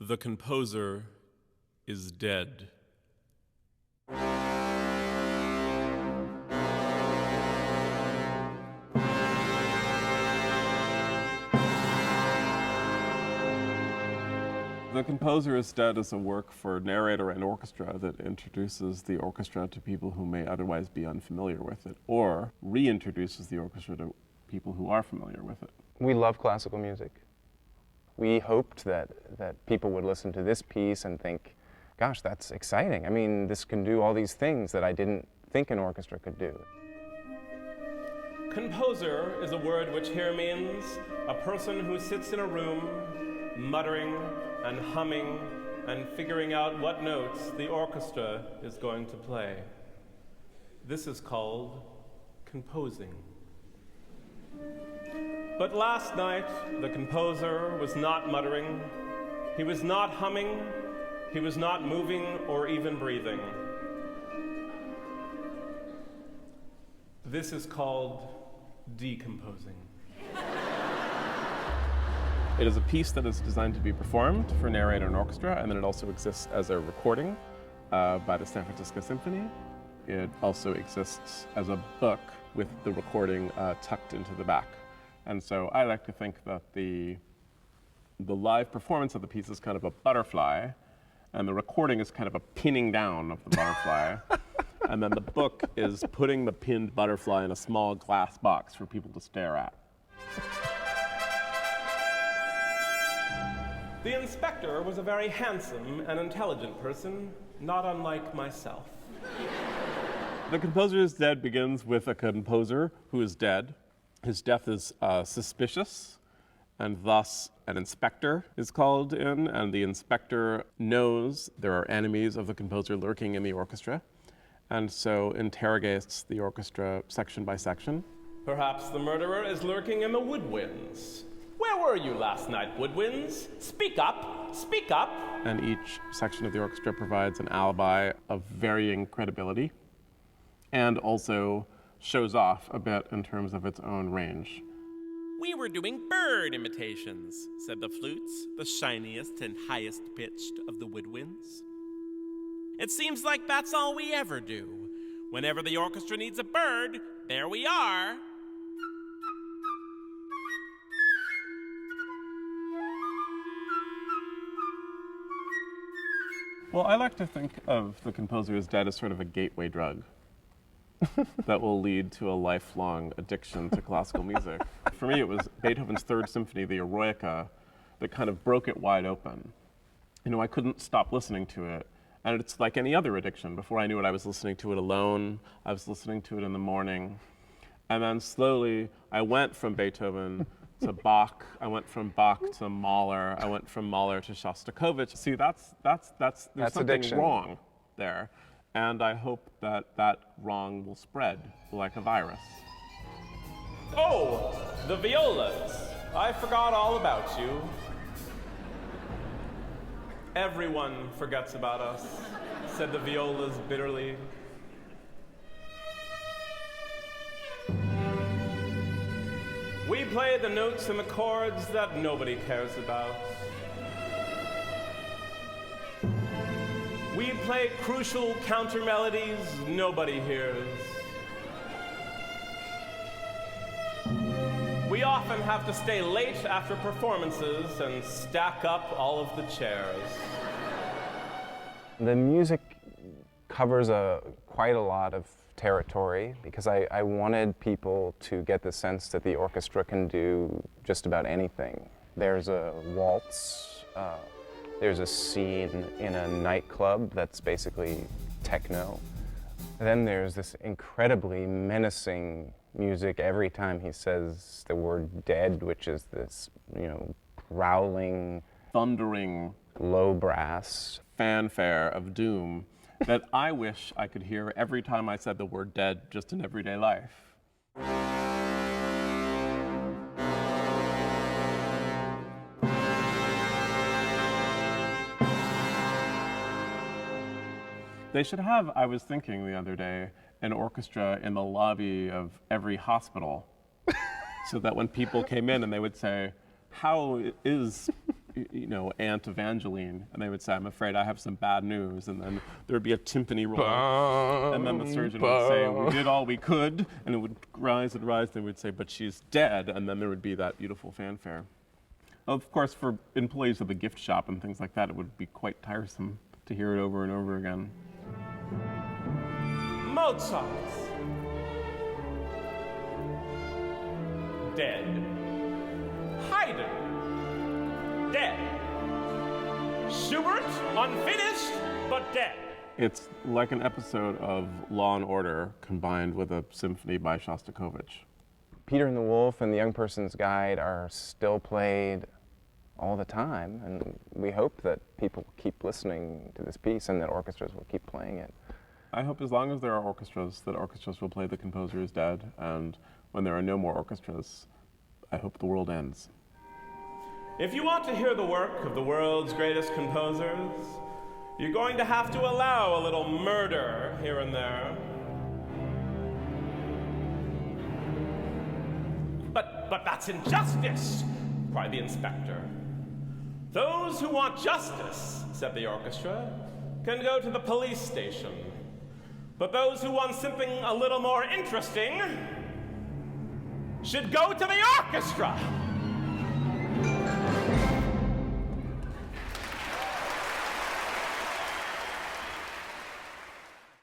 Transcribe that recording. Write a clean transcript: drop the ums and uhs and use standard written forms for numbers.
The composer is dead. The Composer is Dead is a work for narrator and orchestra that introduces the orchestra to people who may otherwise be unfamiliar with it, or reintroduces the orchestra to people who are familiar with it. We love classical music. We hoped that people would listen to this piece and think, gosh, that's exciting. I mean, this can do all these things that I didn't think an orchestra could do. Composer is a word which here means a person who sits in a room muttering and humming and figuring out what notes the orchestra is going to play. This is called composing. But last night, the composer was not muttering, he was not humming, he was not moving or even breathing. This is called decomposing. It is a piece that is designed to be performed for narrator and orchestra, and then it also exists as a recording by the San Francisco Symphony. It also exists as a book with the recording tucked into the back. And so I like to think that the live performance of the piece is kind of a butterfly, and the recording is kind of a pinning down of the butterfly. And then the book is putting the pinned butterfly in a small glass box for people to stare at. The inspector was a very handsome and intelligent person, not unlike myself. The Composer is Dead begins with a composer who is dead. His death is suspicious, and thus an inspector is called in, and the inspector knows there are enemies of the composer lurking in the orchestra, and so interrogates the orchestra section by section. Perhaps the murderer is lurking in the woodwinds. Where were you last night, woodwinds? Speak up, speak up. And each section of the orchestra provides an alibi of varying credibility, and also shows off a bit in terms of its own range. We were doing bird imitations, said the flutes, the shiniest and highest pitched of the woodwinds. It seems like that's all we ever do. Whenever the orchestra needs a bird, there we are. Well, I like to think of The Composer is Dead as sort of a gateway drug that will lead to a lifelong addiction to classical music. For me, it was Beethoven's Third Symphony, the Eroica, that kind of broke it wide open. You know, I couldn't stop listening to it. And it's like any other addiction. Before I knew it, I was listening to it alone. I was listening to it in the morning. And then slowly, I went from Beethoven to Bach. I went from Bach to Mahler. I went from Mahler to Shostakovich. See, there's something addiction. Wrong there. And I hope that that wrong will spread like a virus. Oh, the violas. I forgot all about you. Everyone forgets about us, said the violas bitterly. We play the notes and the chords that nobody cares about. We play crucial counter melodies nobody hears. We often have to stay late after performances and stack up all of the chairs. The music covers quite a lot of territory because I wanted people to get the sense that the orchestra can do just about anything. There's a waltz, there's a scene in a nightclub that's basically techno. Then there's this incredibly menacing music every time he says the word dead, which is this, growling, Thundering low brass fanfare of doom that I wish I could hear every time I said the word dead just in everyday life. They should have, I was thinking the other day, an orchestra in the lobby of every hospital so that when people came in and they would say, how is, Aunt Evangeline, and they would say, I'm afraid I have some bad news, and then there would be a timpani roll, and then the surgeon would say, we did all we could, and it would rise and rise, they would say, but she's dead, and then there would be that beautiful fanfare. Of course, for employees of the gift shop and things like that, it would be quite tiresome to hear it over and over again. Mozart. Dead. Haydn. Dead. Schubert, unfinished, but dead. It's like an episode of Law and Order combined with a symphony by Shostakovich. Peter and the Wolf and The Young Person's Guide are still played all the time, and we hope that people keep listening to this piece and that orchestras will keep playing it. I hope as long as there are orchestras, that orchestras will play The Composer is Dead, and when there are no more orchestras, I hope the world ends. If you want to hear the work of the world's greatest composers, you're going to have to allow a little murder here and there. But that's injustice, cried the inspector. Those who want justice, said the orchestra, can go to the police station. But those who want something a little more interesting should go to the orchestra.